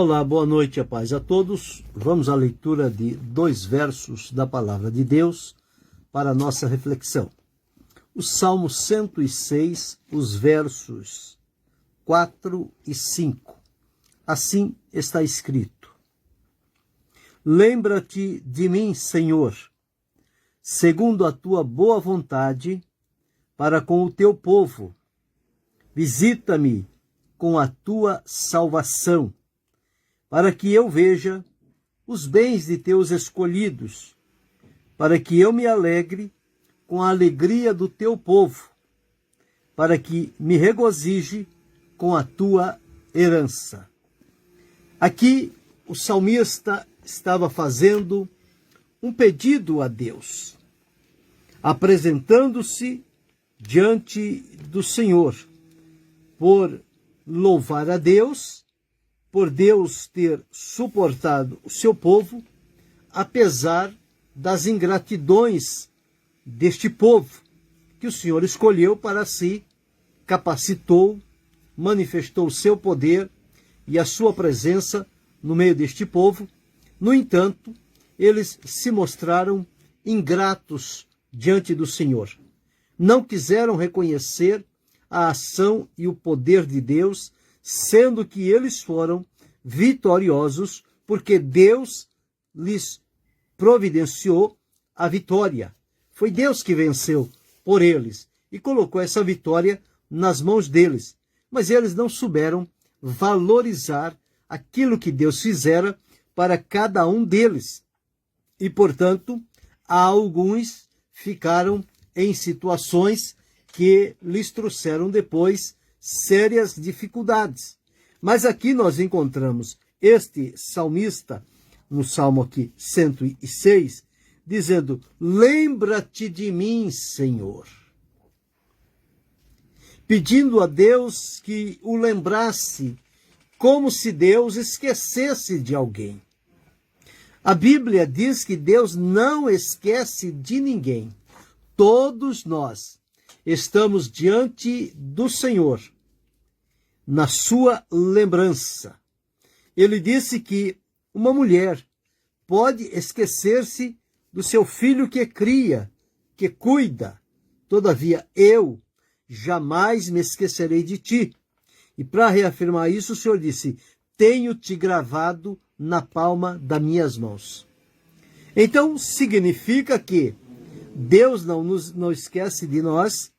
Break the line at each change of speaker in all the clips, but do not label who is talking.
Olá, boa noite, a paz a todos. Vamos à leitura de 2 versos da Palavra de Deus para a nossa reflexão. O Salmo 106, os versos 4 e 5. Assim está escrito: Lembra-te de mim, Senhor, segundo a tua boa vontade, para com o teu povo. Visita-me com a tua salvação, para que eu veja os bens de teus escolhidos, para que eu me alegre com a alegria do teu povo, para que me regozije com a tua herança. Aqui o salmista estava fazendo um pedido a Deus, apresentando-se diante do Senhor, por louvar a Deus, por Deus ter suportado o seu povo, apesar das ingratidões deste povo, que o Senhor escolheu para si, capacitou, manifestou o seu poder e a sua presença no meio deste povo. No entanto, eles se mostraram ingratos diante do Senhor. Não quiseram reconhecer a ação e o poder de Deus, sendo que eles foram vitoriosos, porque Deus lhes providenciou a vitória. Foi Deus que venceu por eles e colocou essa vitória nas mãos deles. Mas eles não souberam valorizar aquilo que Deus fizera para cada um deles. E, portanto, alguns ficaram em situações que lhes trouxeram depois sérias dificuldades. Mas aqui nós encontramos este salmista, no Salmo aqui 106, dizendo: lembra-te de mim, Senhor. Pedindo a Deus que o lembrasse, como se Deus esquecesse de alguém. A Bíblia diz que Deus não esquece de ninguém. Todos nós estamos diante do Senhor, na sua lembrança. Ele disse que uma mulher pode esquecer-se do seu filho que cria, que cuida. Todavia, eu jamais me esquecerei de ti. E para reafirmar isso, o Senhor disse: tenho-te gravado na palma das minhas mãos. Então, significa que Deus não esquece de nós,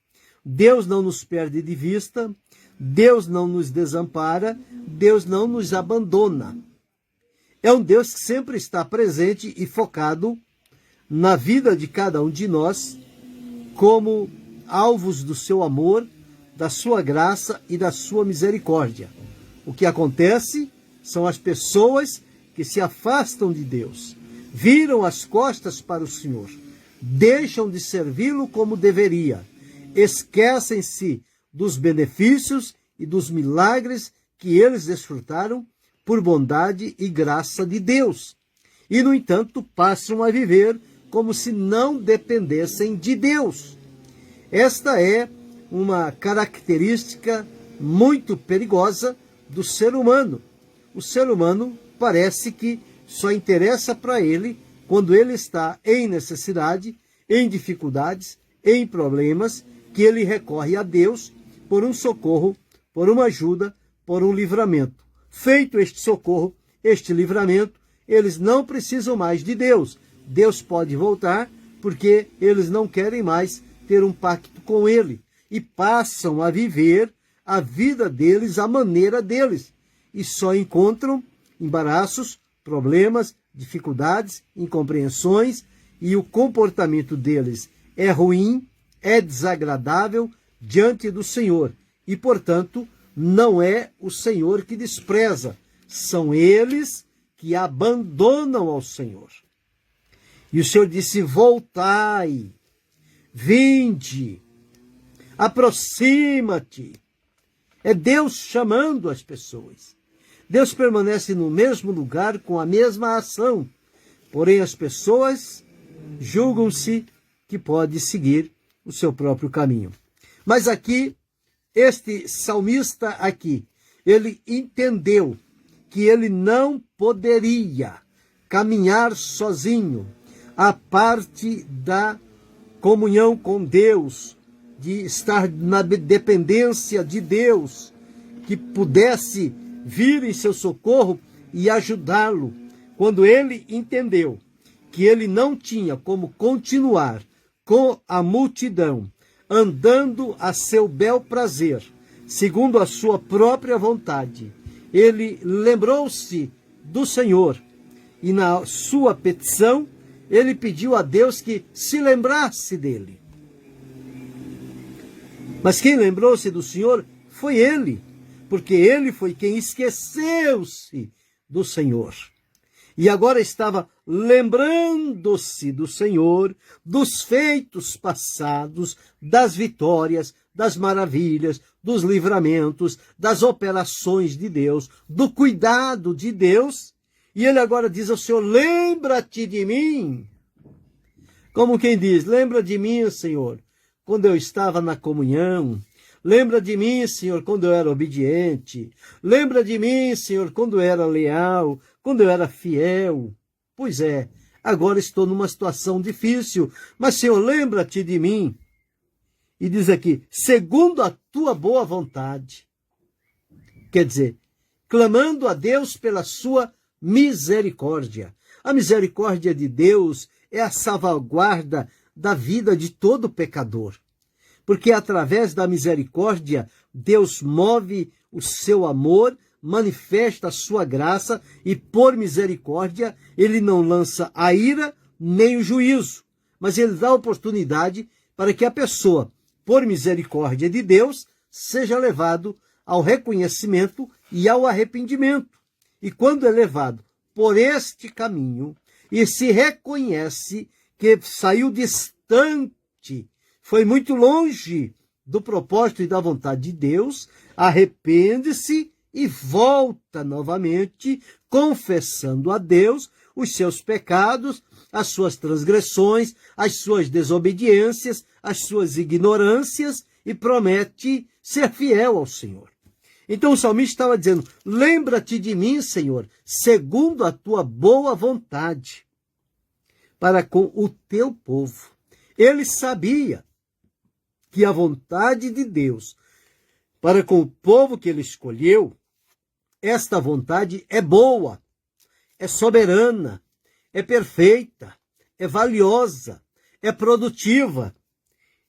Deus não nos perde de vista, Deus não nos desampara, Deus não nos abandona. É um Deus que sempre está presente e focado na vida de cada um de nós, como alvos do seu amor, da sua graça e da sua misericórdia. O que acontece são as pessoas que se afastam de Deus, viram as costas para o Senhor, deixam de servi-lo como deveria, esquecem-se dos benefícios e dos milagres que eles desfrutaram por bondade e graça de Deus. E, no entanto, passam a viver como se não dependessem de Deus. Esta é uma característica muito perigosa do ser humano. O ser humano parece que só interessa para ele quando ele está em necessidade, em dificuldades, em problemas, que ele recorre a Deus por um socorro, por uma ajuda, por um livramento. Feito este socorro, este livramento, eles não precisam mais de Deus. Deus pode voltar, porque eles não querem mais ter um pacto com ele e passam a viver a vida deles à maneira deles e só encontram embaraços, problemas, dificuldades, incompreensões, e o comportamento deles é ruim, é desagradável diante do Senhor e, portanto, não é o Senhor que despreza, são eles que abandonam ao Senhor. E o Senhor disse: voltai, vinde, aproxima-te. É Deus chamando as pessoas. Deus permanece no mesmo lugar com a mesma ação, porém as pessoas julgam-se que pode seguir o seu próprio caminho. Mas aqui, este salmista aqui, ele entendeu que ele não poderia caminhar sozinho, a parte da comunhão com Deus, de estar na dependência de Deus, que pudesse vir em seu socorro e ajudá-lo. Quando ele entendeu que ele não tinha como continuar com a multidão, andando a seu bel prazer, segundo a sua própria vontade, ele lembrou-se do Senhor e na sua petição ele pediu a Deus que se lembrasse dele. Mas quem lembrou-se do Senhor foi ele, porque ele foi quem esqueceu-se do Senhor. E agora estava lembrando-se do Senhor, dos feitos passados, das vitórias, das maravilhas, dos livramentos, das operações de Deus, do cuidado de Deus. E ele agora diz ao Senhor: lembra-te de mim. Como quem diz: lembra de mim, Senhor, quando eu estava na comunhão. Lembra de mim, Senhor, quando eu era obediente. Lembra de mim, Senhor, quando eu era leal, quando eu era fiel. Pois é, agora estou numa situação difícil, mas, Senhor, lembra-te de mim. E diz aqui: segundo a tua boa vontade. Quer dizer, clamando a Deus pela sua misericórdia. A misericórdia de Deus é a salvaguarda da vida de todo pecador. Porque através da misericórdia, Deus move o seu amor, manifesta a sua graça e, por misericórdia, ele não lança a ira nem o juízo, mas ele dá oportunidade para que a pessoa, por misericórdia de Deus, seja levado ao reconhecimento e ao arrependimento. E quando é levado por este caminho e se reconhece que saiu distante, foi muito longe do propósito e da vontade de Deus, arrepende-se e volta novamente, confessando a Deus os seus pecados, as suas transgressões, as suas desobediências, as suas ignorâncias, e promete ser fiel ao Senhor. Então o salmista estava dizendo: lembra-te de mim, Senhor, segundo a tua boa vontade, para com o teu povo. Ele sabia que a vontade de Deus para com o povo que ele escolheu, esta vontade é boa, é soberana, é perfeita, é valiosa, é produtiva.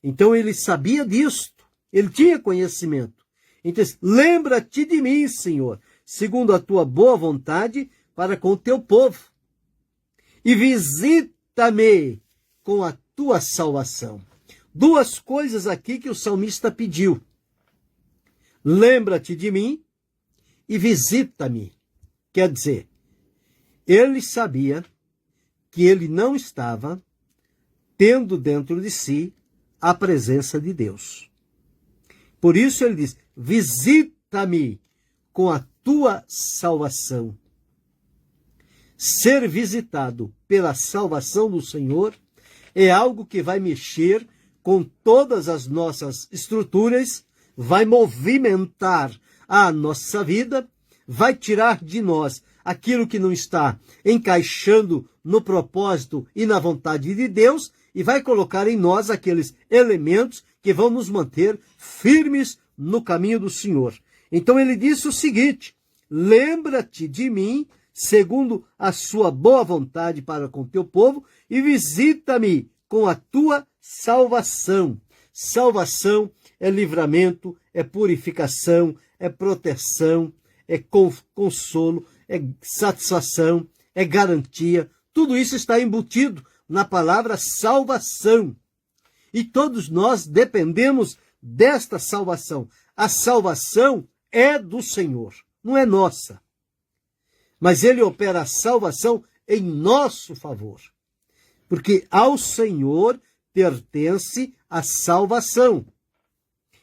Então ele sabia disto, ele tinha conhecimento. Então, lembra-te de mim, Senhor, segundo a tua boa vontade para com o teu povo, e visita-me com a tua salvação. Duas coisas aqui que o salmista pediu: lembra-te de mim e visita-me. Quer dizer, ele sabia que ele não estava tendo dentro de si a presença de Deus. Por isso ele diz: visita-me com a tua salvação. Ser visitado pela salvação do Senhor é algo que vai mexer com todas as nossas estruturas, vai movimentar a nossa vida, vai tirar de nós aquilo que não está encaixando no propósito e na vontade de Deus, e vai colocar em nós aqueles elementos que vão nos manter firmes no caminho do Senhor. Então ele disse o seguinte: lembra-te de mim, segundo a sua boa vontade para com o teu povo, e visita-me com a tua salvação. Salvação é livramento, é purificação, é proteção, é consolo, é satisfação, é garantia. Tudo isso está embutido na palavra salvação. E todos nós dependemos desta salvação. A salvação é do Senhor, não é nossa. Mas ele opera a salvação em nosso favor. Porque ao Senhor pertence a salvação.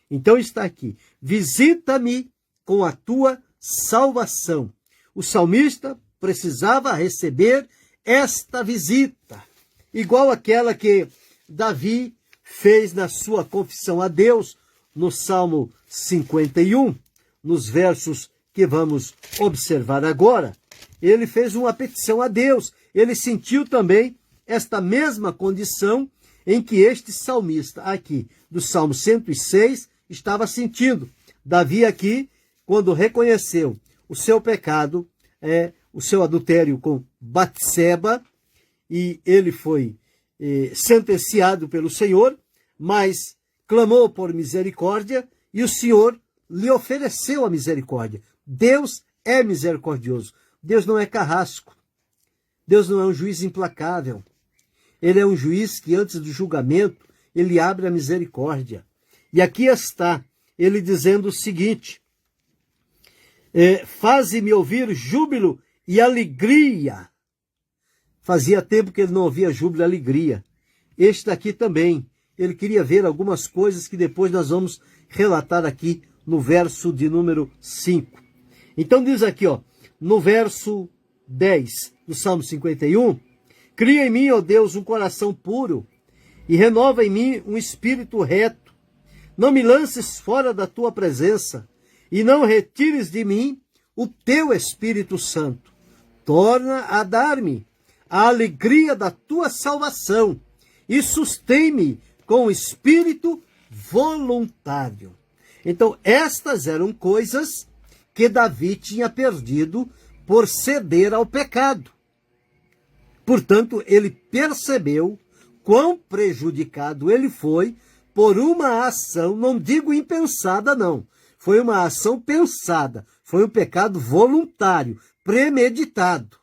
Então está aqui: visita-me com a tua salvação. O salmista precisava receber esta visita, igual aquela que Davi fez na sua confissão a Deus, no Salmo 51, nos versos que vamos observar agora, ele fez uma petição a Deus. Ele sentiu também esta mesma condição em que este salmista aqui, do Salmo 106, estava sentindo. Davi aqui, quando reconheceu o seu pecado, o seu adultério com Batseba, e ele foi sentenciado pelo Senhor, mas clamou por misericórdia, e o Senhor lhe ofereceu a misericórdia. Deus é misericordioso. Deus não é carrasco. Deus não é um juiz implacável. Ele é um juiz que antes do julgamento, ele abre a misericórdia. E aqui está ele dizendo o seguinte: faze-me ouvir júbilo e alegria. Fazia tempo que ele não ouvia júbilo e alegria. Este daqui também, ele queria ver algumas coisas que depois nós vamos relatar aqui no verso de número 5. Então diz aqui, no verso 10 do Salmo 51, cria em mim, ó Deus, um coração puro e renova em mim um espírito reto. Não me lances fora da tua presença e não retires de mim o teu Espírito Santo. Torna a dar-me a alegria da tua salvação e sustém-me com o espírito voluntário. Então, estas eram coisas que Davi tinha perdido por ceder ao pecado. Portanto, ele percebeu quão prejudicado ele foi por uma ação, não digo impensada, não. Foi uma ação pensada, foi um pecado voluntário, premeditado.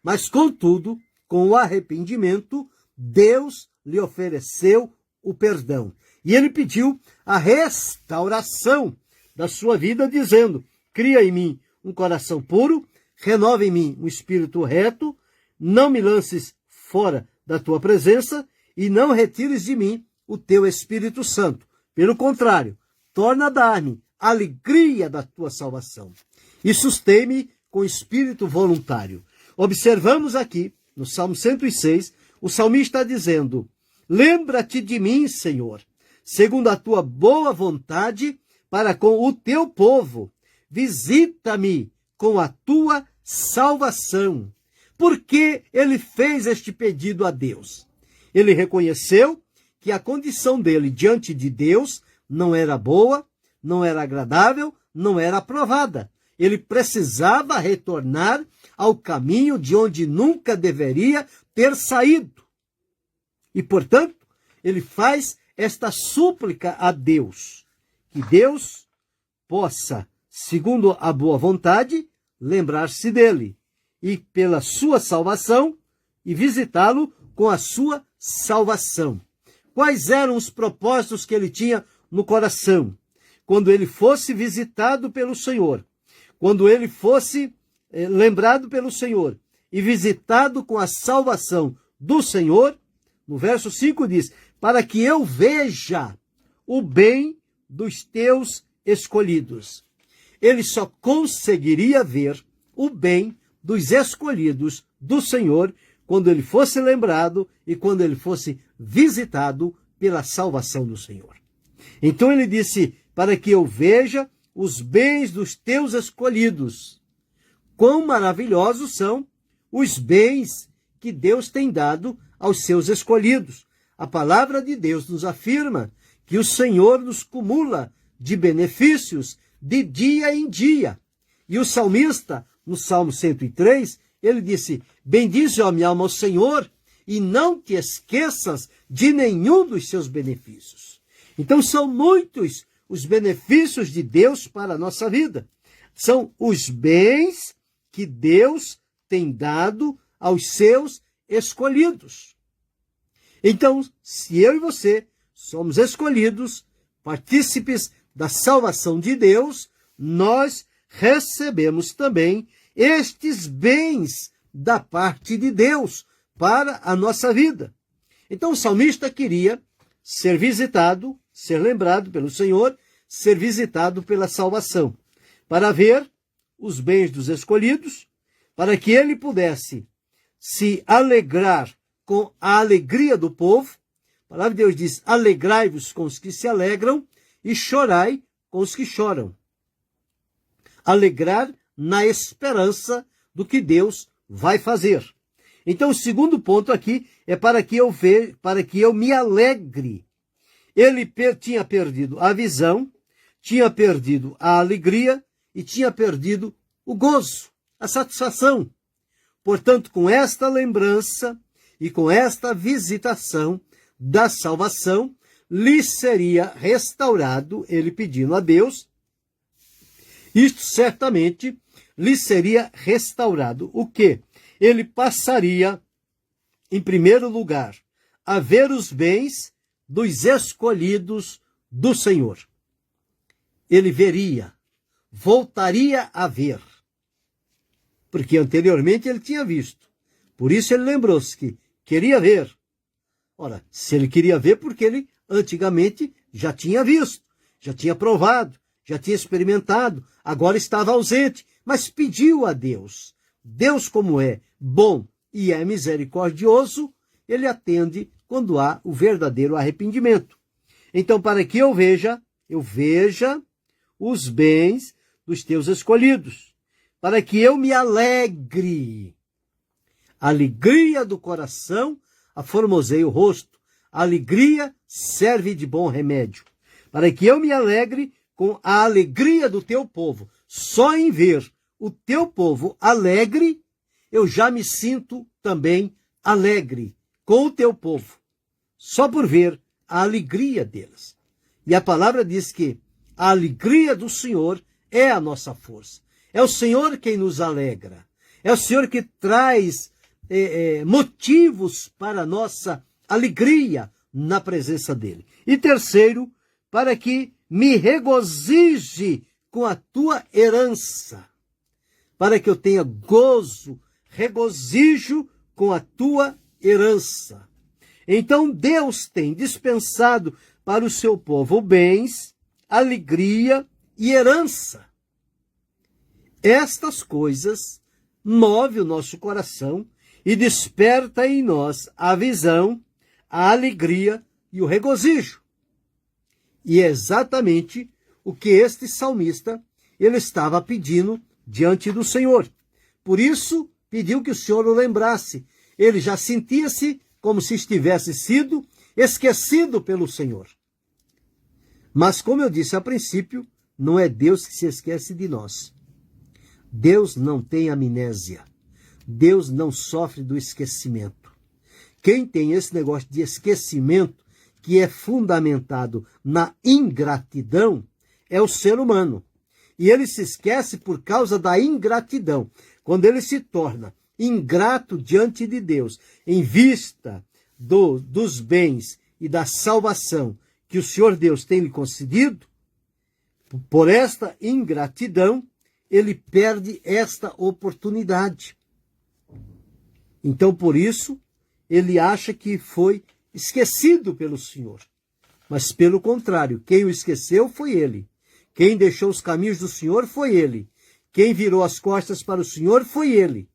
Mas, contudo, com o arrependimento, Deus lhe ofereceu o perdão. E ele pediu a restauração da sua vida, dizendo: cria em mim um coração puro, renova em mim um espírito reto, não me lances fora da tua presença e não retires de mim o teu Espírito Santo. Pelo contrário, torna a dar-me a alegria da tua salvação e sustém-me com espírito voluntário. Observamos aqui, no Salmo 106, o salmista está dizendo: lembra-te de mim, Senhor, segundo a tua boa vontade para com o teu povo. Visita-me com a tua salvação. Por que ele fez este pedido a Deus? Ele reconheceu que a condição dele diante de Deus não era boa, não era agradável, não era aprovada. Ele precisava retornar ao caminho de onde nunca deveria ter saído. E, portanto, ele faz esta súplica a Deus, que Deus possa, segundo a boa vontade, lembrar-se dele, e pela sua salvação, e visitá-lo com a sua salvação. Quais eram os propósitos que ele tinha no coração? Quando ele fosse visitado pelo Senhor, quando ele fosse lembrado pelo Senhor e visitado com a salvação do Senhor, no verso 5 diz: para que eu veja o bem dos teus escolhidos. Ele só conseguiria ver o bem dos escolhidos do Senhor quando ele fosse lembrado e quando ele fosse visitado pela salvação do Senhor. Então ele disse: para que eu veja os bens dos teus escolhidos. Quão maravilhosos são os bens que Deus tem dado aos seus escolhidos. A palavra de Deus nos afirma que o Senhor nos cumula de benefícios de dia em dia. E o salmista, no Salmo 103, ele disse: bendize, ó minha alma, ao Senhor, e não te esqueças de nenhum dos seus benefícios. Então são muitos os benefícios de Deus para a nossa vida. São os bens que Deus tem dado aos seus escolhidos. Então, se eu e você somos escolhidos, partícipes da salvação de Deus, nós recebemos também estes bens da parte de Deus para a nossa vida. Então o salmista queria ser visitado, ser lembrado pelo Senhor, ser visitado pela salvação, para ver os bens dos escolhidos, para que ele pudesse se alegrar com a alegria do povo. A palavra de Deus diz: alegrai-vos com os que se alegram e chorai com os que choram. alegrar na esperança do que Deus vai fazer. Então, o segundo ponto aqui é para que eu me alegre. Ele tinha perdido a visão, tinha perdido a alegria e tinha perdido o gozo, a satisfação. Portanto, com esta lembrança e com esta visitação da salvação, lhe seria restaurado, ele pedindo a Deus, isto certamente lhe seria restaurado. O quê? Ele passaria, em primeiro lugar, a ver os bens dos escolhidos do Senhor. Ele veria, voltaria a ver, porque anteriormente ele tinha visto. Por isso ele lembrou-se que queria ver. Ora, se ele queria ver, porque ele antigamente já tinha visto, já tinha provado, já tinha experimentado, agora estava ausente, mas pediu a Deus. Deus, como é bom e é misericordioso, ele atende quando há o verdadeiro arrependimento. Então, para que eu veja os bens dos teus escolhidos, para que eu me alegre. A alegria do coração aformoseia o rosto, a alegria serve de bom remédio, para que eu me alegre com a alegria do teu povo. Só em ver o teu povo alegre, eu já me sinto também alegre com o teu povo, só por ver a alegria deles. E a palavra diz que a alegria do Senhor é a nossa força. É o Senhor quem nos alegra. É o Senhor que traz motivos para a nossa alegria na presença dele. E terceiro, para que me regozije com a tua herança, para que eu tenha gozo, regozijo com a tua herança. Então Deus tem dispensado para o seu povo bens, alegria e herança. Estas coisas movem o nosso coração e desperta em nós a visão, a alegria e o regozijo. E é exatamente o que este salmista ele estava pedindo diante do Senhor. Por isso, pediu que o Senhor o lembrasse. Ele já sentia-se como se estivesse sido esquecido pelo Senhor. Mas, como eu disse a princípio, não é Deus que se esquece de nós. Deus não tem amnésia. Deus não sofre do esquecimento. Quem tem esse negócio de esquecimento, que é fundamentado na ingratidão, é o ser humano. E ele se esquece por causa da ingratidão. Quando ele se torna ingrato diante de Deus, em vista dos bens e da salvação que o Senhor Deus tem lhe concedido, por esta ingratidão, ele perde esta oportunidade. Então, por isso, ele acha que foi esquecido pelo Senhor. Mas, pelo contrário, quem o esqueceu foi ele. Quem deixou os caminhos do Senhor foi ele. Quem virou as costas para o Senhor foi ele.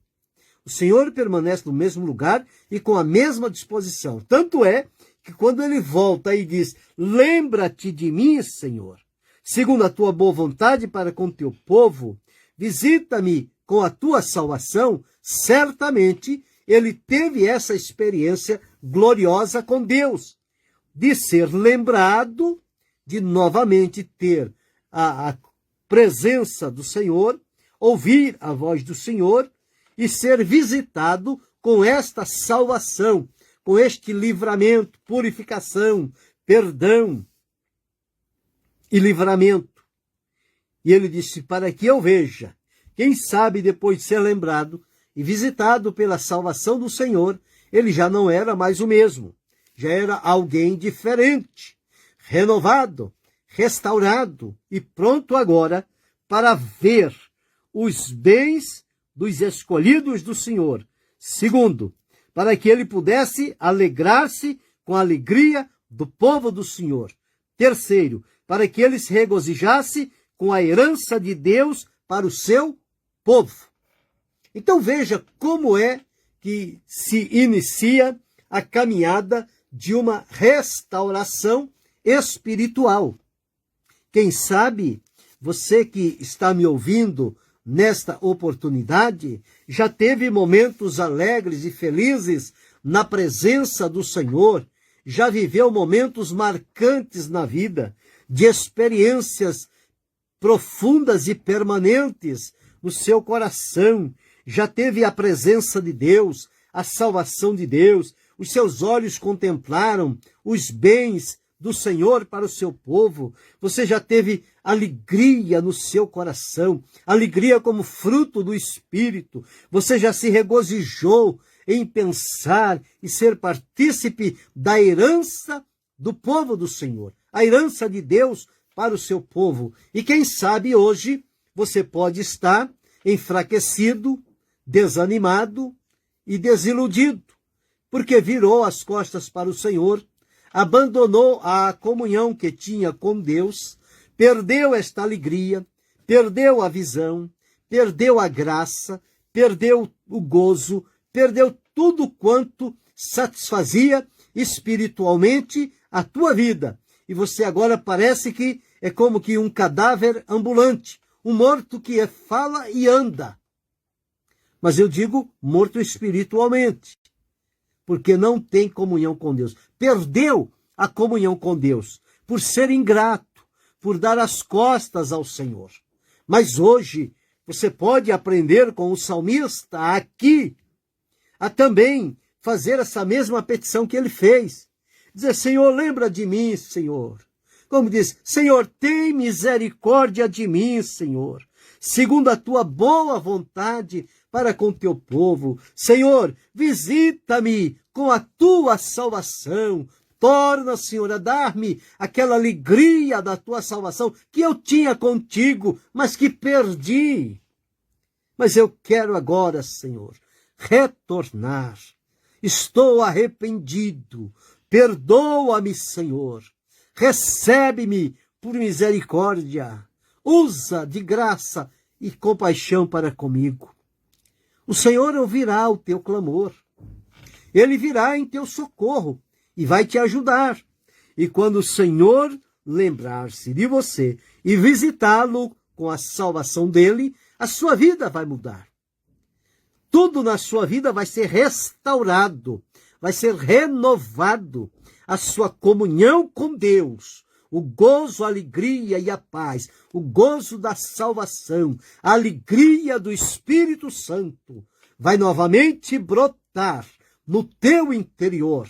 O Senhor permanece no mesmo lugar e com a mesma disposição. Tanto é que quando ele volta e diz, lembra-te de mim, Senhor, segundo a tua boa vontade para com teu povo, visita-me com a tua salvação, certamente ele teve essa experiência gloriosa com Deus, de ser lembrado, de novamente ter a presença do Senhor, ouvir a voz do Senhor e ser visitado com esta salvação, com este livramento, purificação, perdão e livramento. E ele disse, para que eu veja, quem sabe depois de ser lembrado e visitado pela salvação do Senhor, ele já não era mais o mesmo, já era alguém diferente, renovado, restaurado e pronto agora para ver os bens dos escolhidos do Senhor. Segundo, para que ele pudesse alegrar-se com a alegria do povo do Senhor. Terceiro, para que ele se regozijasse com a herança de Deus para o seu povo. Então veja como é que se inicia a caminhada de uma restauração espiritual. Quem sabe você que está me ouvindo nesta oportunidade, já teve momentos alegres e felizes na presença do Senhor, já viveu momentos marcantes na vida, de experiências profundas e permanentes no seu coração, já teve a presença de Deus, a salvação de Deus, os seus olhos contemplaram os bens do Senhor para o seu povo, você já teve alegria no seu coração, alegria como fruto do Espírito, você já se regozijou em pensar e ser partícipe da herança do povo do Senhor, a herança de Deus para o seu povo. E quem sabe hoje você pode estar enfraquecido, desanimado e desiludido, porque virou as costas para o Senhor, abandonou a comunhão que tinha com Deus, perdeu esta alegria, perdeu a visão, perdeu a graça, perdeu o gozo, perdeu tudo quanto satisfazia espiritualmente a tua vida. E você agora parece que é como que um cadáver ambulante, um morto que fala e anda. Mas eu digo morto espiritualmente, porque não tem comunhão com Deus. Perdeu a comunhão com Deus por ser ingrato, por dar as costas ao Senhor. Mas hoje você pode aprender com o salmista aqui a também fazer essa mesma petição que ele fez. Dizer, Senhor, lembra de mim, Senhor. Como diz, Senhor, tem misericórdia de mim, Senhor, segundo a tua boa vontade para com teu povo. Senhor, visita-me com a tua salvação. Torna, Senhor, a dar-me aquela alegria da tua salvação que eu tinha contigo, mas que perdi. Mas eu quero agora, Senhor, retornar. Estou arrependido. Perdoa-me, Senhor. Recebe-me por misericórdia. Usa de graça e compaixão para comigo. O Senhor ouvirá o teu clamor. Ele virá em teu socorro e vai te ajudar. E quando o Senhor lembrar-se de você e visitá-lo com a salvação dele, a sua vida vai mudar. Tudo na sua vida vai ser restaurado, vai ser renovado. A sua comunhão com Deus, o gozo, a alegria e a paz, o gozo da salvação, a alegria do Espírito Santo, vai novamente brotar no teu interior.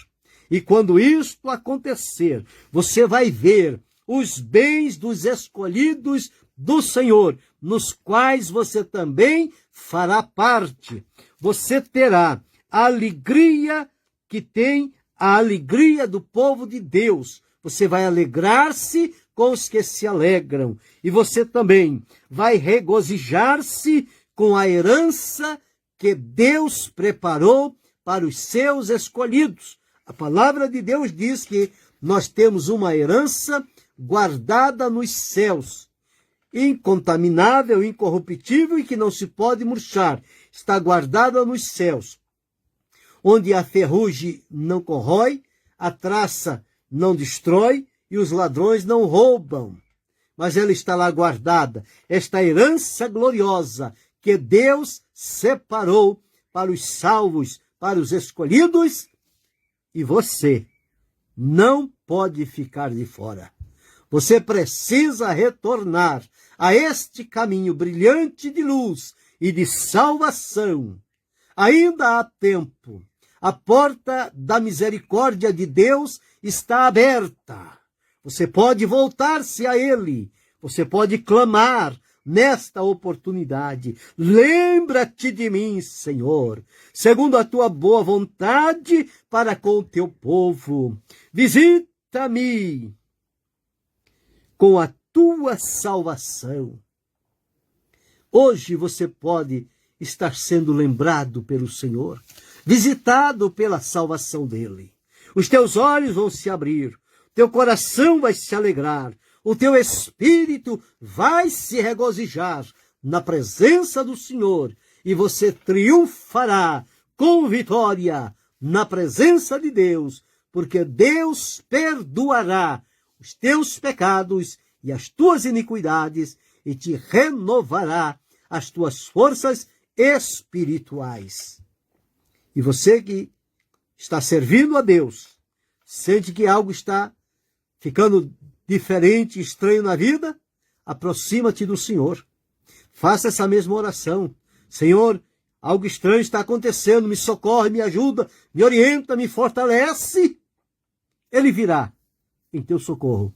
E quando isto acontecer, você vai ver os bens dos escolhidos do Senhor, nos quais você também fará parte. Você terá a alegria que tem a alegria do povo de Deus. Você vai alegrar-se com os que se alegram. E você também vai regozijar-se com a herança que Deus preparou para os seus escolhidos. A palavra de Deus diz que nós temos uma herança guardada nos céus, incontaminável, incorruptível e que não se pode murchar. Está guardada nos céus, onde a ferrugem não corrói, a traça não destrói e os ladrões não roubam. Mas ela está lá guardada, esta herança gloriosa que Deus separou para os salvos, para os escolhidos, e você não pode ficar de fora. Você precisa retornar a este caminho brilhante de luz e de salvação. Ainda há tempo. A porta da misericórdia de Deus está aberta. Você pode voltar-se a Ele. Você pode clamar nesta oportunidade. Lembra-te de mim, Senhor, segundo a tua boa vontade para com o teu povo. Visita-me com a tua salvação. Hoje você pode estar sendo lembrado pelo Senhor, visitado pela salvação dele. Os teus olhos vão se abrir, teu coração vai se alegrar, o teu espírito vai se regozijar na presença do Senhor e você triunfará com vitória na presença de Deus, porque Deus perdoará os teus pecados e as tuas iniquidades e te renovará as tuas forças espirituais. E você que está servindo a Deus, sente que algo está ficando diferente, estranho na vida, aproxima-te do Senhor. Faça essa mesma oração. Senhor, algo estranho está acontecendo, me socorre, me ajuda, me orienta, me fortalece. Ele virá em teu socorro,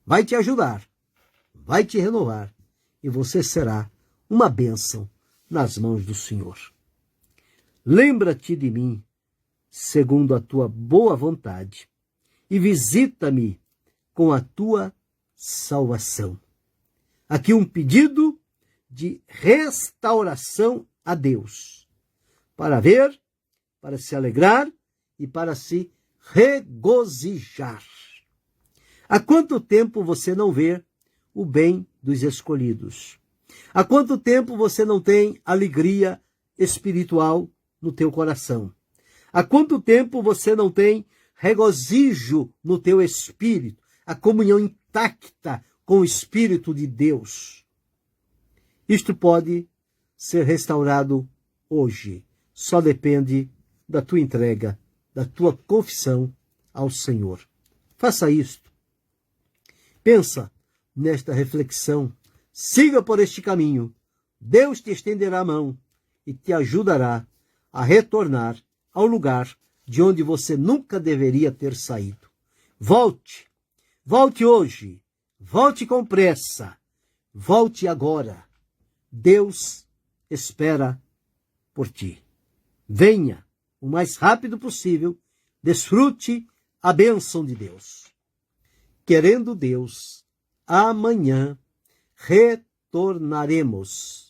vai te ajudar, vai te renovar, e você será uma bênção nas mãos do Senhor. Lembra-te de mim, segundo a tua boa vontade, e visita-me com a tua salvação. Aqui um pedido de restauração a Deus, para ver, para se alegrar e para se regozijar. Há quanto tempo você não vê o bem dos escolhidos? Há quanto tempo você não tem alegria espiritual no teu coração? Há quanto tempo você não tem regozijo no teu espírito, a comunhão intacta com o Espírito de Deus? Isto pode ser restaurado hoje. Só depende da tua entrega, da tua confissão ao Senhor. Faça isto. Pensa nesta reflexão. Siga por este caminho. Deus te estenderá a mão e te ajudará a retornar ao lugar de onde você nunca deveria ter saído. Volte. Volte hoje. Volte com pressa. Volte agora. Deus espera por ti. Venha o mais rápido possível. Desfrute a bênção de Deus. Querendo Deus, amanhã retornaremos.